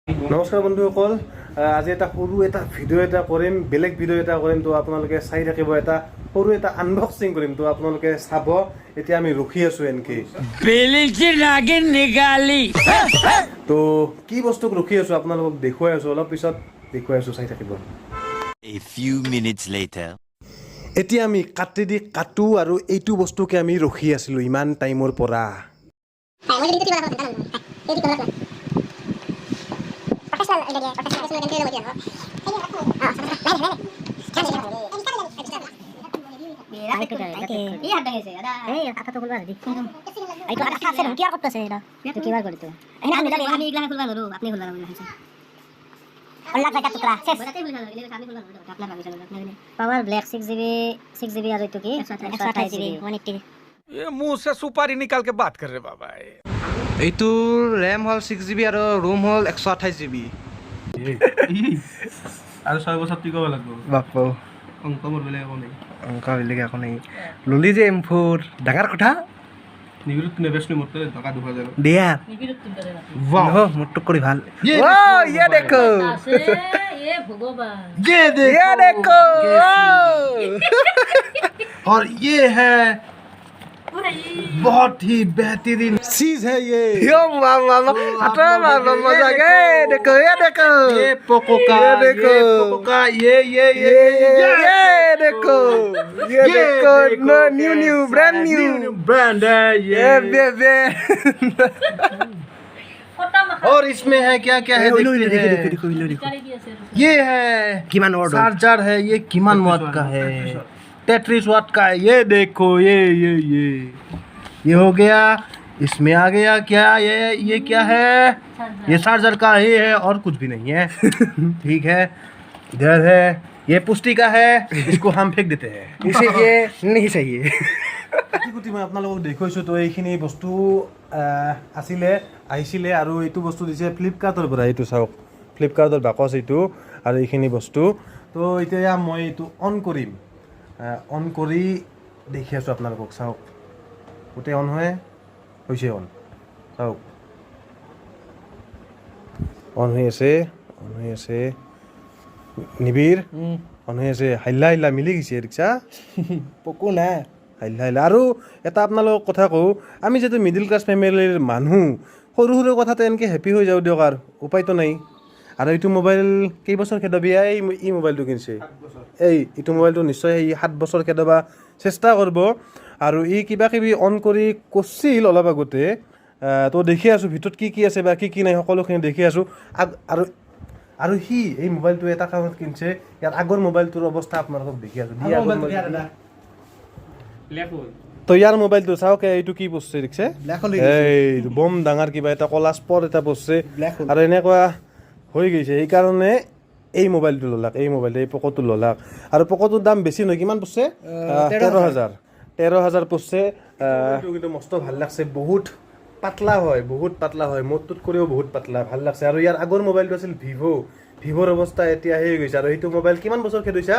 নমস্কাৰ বন্ধুসকল, আজি এটা সৰু এটা ভিডিঅ' এটা কৰিম, বেলেগ ভিডিঅ' এটা কৰিম। তো আপোনালোকে চাই থাকিব, এটা সৰু এটা আনবক্সিং কৰিম। তো আপোনালোকে চাব। এতিয়া আমি ৰখি আছোঁ এনেকৈ। তো কি বস্তুক ৰখি আছোঁ আপোনালোকক দেখুৱাই আছোঁ, অলপ পিছত দেখুৱাই আছোঁ, চাই থাকিব। A few minutes later. এতিয়া আমি কাটো আৰু এইটো বস্তুকে আমি ৰখি আছিলোঁ ইমান টাইমৰ পৰা। पावर ब्लैक 6 GB और तो की 128 GB 180 ये मुंह से सुपारी निकाल के बात कर रहे बाबा। এইটো ৰেম হ'ল 6 GB আৰু ৰোম হ'ল 128 GB। আৰু 6 বছৰ টিক হ'ব লাগিব। বাপু অংক মোৰ বেলেগ একো নাই। অংকা বেলেগ একো নাই। ললি যে M4 ডাঙৰ কথা নিবিৰত নেবেছনি মোৰ তাতে টকা 2000 দিয়া वाह हो মোটটো কৰি ভাল ये ये देखो ये भगवान ये देखो और ये है बहुत ही बेहतरीन चीज है ये। यो मामा अटा मामा मजा गए देखो ये पोको का ये देखो। ये पोको का ये देखो ये देखो न्यू ब्रांड न्यू ब्रांड है ये बेबे और इसमें है क्या क्या है देखते हैं। देखो ये है किमान वाट चार्जर है, ये किमान वाट का है, 33 वाट का है। ये देखो ये हो गया। इसमें आ गया क्या, ये क्या है, ये चार्जर का ही है और कुछ भी नहीं है। ठीक है, इधर है, ये पुष्टि का है, इसको हम फेंक देते हैं। इसे ये नहीं चाहिए কুটি মই আপোনালোকক দেখুৱাইছোঁ। তো এইখিনি বস্তু আহিছিলে আৰু এইটো বস্তু দিছে ফ্লিপকাৰ্টৰ পৰা। এইটো চাওক, ফ্লিপকাৰ্টৰ বাকচ এইটো আৰু এইখিনি বস্তু। তো এতিয়া মই এইটো অন কৰিম, অন কৰি দেখি আছোঁ আপোনালোকক। চাওক, গোটেই অন হৈছে অন। চাওক, অন হৈ আছে নিবিৰ, অন হৈ আছে। হাইলা মিলি গৈছে ৰিক্সা পকো না হাইলা। আৰু এটা আপোনালোকক কথা কওঁ, আমি যিহেতু মিডিল ক্লাছ ফেমিলিৰ মানুহ, সৰু কথাতে এনেকৈ হেপী হৈ যাওঁ দিয়ক, আৰু উপায়তো নাই। আৰু এইটো মোবাইল কেইবছৰ খেদাবি? এই মোবাইলটো কিনিছে, এইটো মোবাইলটো নিশ্চয় 7 বছৰ খেদাবা চেষ্টা কৰিব। আৰু ই কিবা কিবি অন কৰি কৰিছিল অলপ আগতে। তো দেখি আছোঁ ভিতৰত কি আছে বা কি নাই, সকলোখিনি দেখি আছোঁ। আৰু সি এই মোবাইলটো এটা কাৰণত কিনিছে, ইয়াৰ আগৰ মোবাইলটোৰ অৱস্থা আপোনালোকক দেখি আছোঁ। তো ইয়াৰ মোবাইলটো চাওক, এইটো কি পৰছে দেখিছে, এইটো বম ডাঙৰ কিবা এটা কলা স্পট এটা পৰছে আৰু এনেকুৱা হৈ গৈছে। সেইকাৰণে এই মোবাইলটো ল'লাক, এই পক'টো ল'লাক। আৰু পক'টোৰ দাম বেছি নহয়, কিমান পৰছে? 13,000 পৰছে। কিন্তু মস্ত ভাল লাগছে, বহুত পাতলা হয়, মোৰটোত কৰিও বহুত পাতলা, ভাল লাগছে। আৰু ইয়াৰ আগৰ মোবাইলটো আছিল ভিভ'ৰ অৱস্থা এতিয়া হৈ গৈছে। আৰু এইটো মোবাইল কিমান বছৰ খেদৈছা?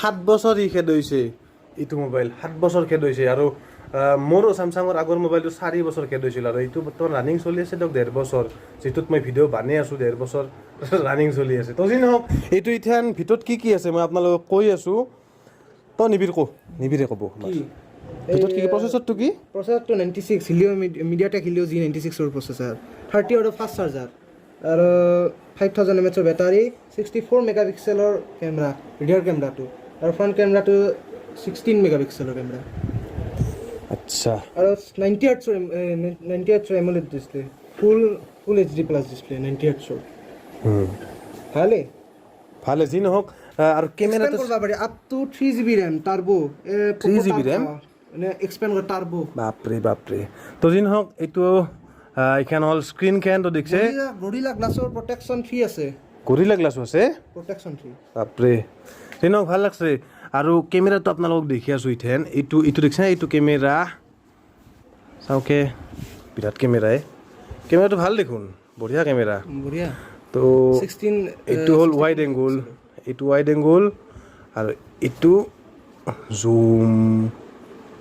7 বছৰ ই খেদৈছে এইটো মোবাইল, 7 বছৰ খেদৈছে। আৰু মোৰো চেমচাঙৰ আগৰ মোবাইলটো 4 বছৰ খেদৈছিল। আৰু এইটো বৰ্তমান ৰানিং চলি আছে দিয়ক 1.5 বছৰ, যিটোত মই ভিডিঅ' বানাই আছোঁ 1.5 বছৰ ৰানিং চলি আছে। তো যি নহওক, এইটো এতিয়া ভিতৰত কি আছে মই আপোনালোকক কৈ আছোঁ। তো নিবিৰে ক'ব ভিতৰত কি প্ৰচেছৰটো কি? প্ৰচেছৰটো 96 হিলিও মিডিয়াটেক হিলিও G96 ৰ প্ৰচেছৰ, 30 ৱাটৰ ফাষ্ট চাৰ্জাৰ আৰু 5000 mAh বেটাৰী, 64 মেগাপিক্সেলৰ কেমেৰা, ৰিয়াৰ কেমেৰাটো, আৰু ফ্ৰণ্ট কেমেৰাটো 16 মেগাপিক্সেলৰ কেমেৰা। আচ্ছা, আৰু 90 হাৰ্টছৰ এমোলেড ডিছপ্লে, ফুল HD প্লাছ ডিছপ্লে, 90 হাৰ্টছৰ। ভালে যি নহওক। আৰু কেমেৰাটো কৰিব পাৰি up to 3 GB RAM turbo, 3 GB RAM মানে এক্সপেণ্ড কৰে টাৰ্বো। বাপৰে। তো যি নহওক, এইটো এইখন হ'ল স্ক্ৰীনখন। তো দেখিছে গৰিলা গ্লাছৰ প্ৰটেকশ্যন ফ্ৰী আছে, গৰিলা গ্লাছো আছে, প্ৰটেকশ্যন ফ্ৰী। বাপৰে, যি নহওক ভাল লাগছে। আৰু কেমেৰাটো আপোনালোকক দেখি আছোঁ ইথেন, এইটো দেখিছে, এইটো কেমেৰা চাওকে, বিৰাট কেমেৰাটো ভাল দেখোন, বঢ়িয়া কেমেৰা। বঢ়িয়া। তো এইটো হ'ল ৱাইড এংগুল, আৰু এইটো জুম,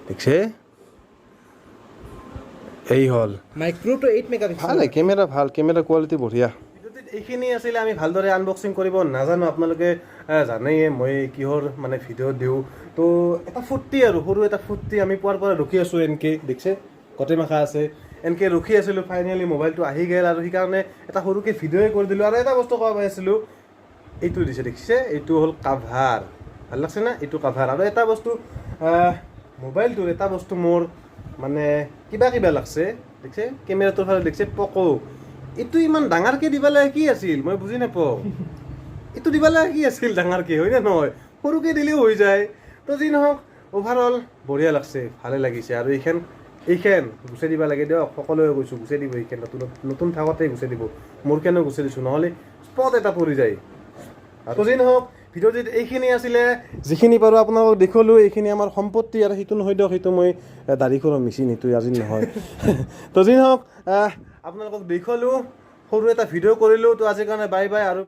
দেখিছে এই হ'ল মাইক্ৰ'টো 8 মেগাপিক্সেল ভাল কেমেৰা ভাল কেমেৰা কোৱালিটি বঢ়িয়া এইখিনি আছিলে আমি ভালদৰে আনবক্সিং কৰিব নাজানো আপোনালোকে জানেই মই কিহৰ মানে ভিডিঅ' দিওঁ তো এটা ফূৰ্তি আৰু সৰু এটা ফূৰ্তি আমি পোৱাৰ পৰা ৰখি আছোঁ এনকৈ দেখিছে গোটেই মাখা আছে এনকৈ ৰখি আছিলোঁ ফাইনেলি মোবাইলটো আহি গ'ল আৰু সেইকাৰণে এটা সৰুকৈ ভিডিঅ'ই কৰি দিলোঁ আৰু এটা বস্তু ক'ব পাৰিছিলোঁ এইটো দিছে দেখিছে এইটো হ'ল কাভাৰ ভাল লাগছে না এইটো কাভাৰ আৰু এটা বস্তু মোবাইলটোৰ এটা বস্তু মোৰ মানে কিবা লাগছে দেখিছে কেমেৰাটোৰ ফালে দেখিছে পকো এইটো ইমান ডাঙৰকৈ দিব লাগে কি আছিল মই বুজি নাপাওঁ এইটো দিব লাগে কি আছিল ডাঙৰকৈ হয়নে নহয় সৰুকৈ দিলেও হৈ যায় তো যি নহওক অভাৰঅল বঢ়িয়া লাগছে ভালে লাগিছে আৰু এইখন গুচাই দিব লাগে দিয়ক সকলোৱে কৈছোঁ গুচাই দিব এইখন নতুন থাকোঁতে গুচাই দিব মোৰ কেনেও গুচাই দিছোঁ নহ'লে স্পট এটা পৰি যায় আৰু যি নহওক ভিডিঅ'ত এইখিনি আছিলে যিখিনি পাৰোঁ আপোনালোকক দেখুৱালোঁ এইখিনি আমাৰ সম্পত্তি আৰু সেইটো নহয় দিয়ক সেইটো মই দাঢ়ি খোৱাৰ মেচিন সেইটো আজি নহয় তো যি নহওক আপোনালোকক দেখুৱালোঁ সৰু এটা ভিডিঅ' কৰিলোঁ তো আজিৰ কাৰণে বাই বাই আৰু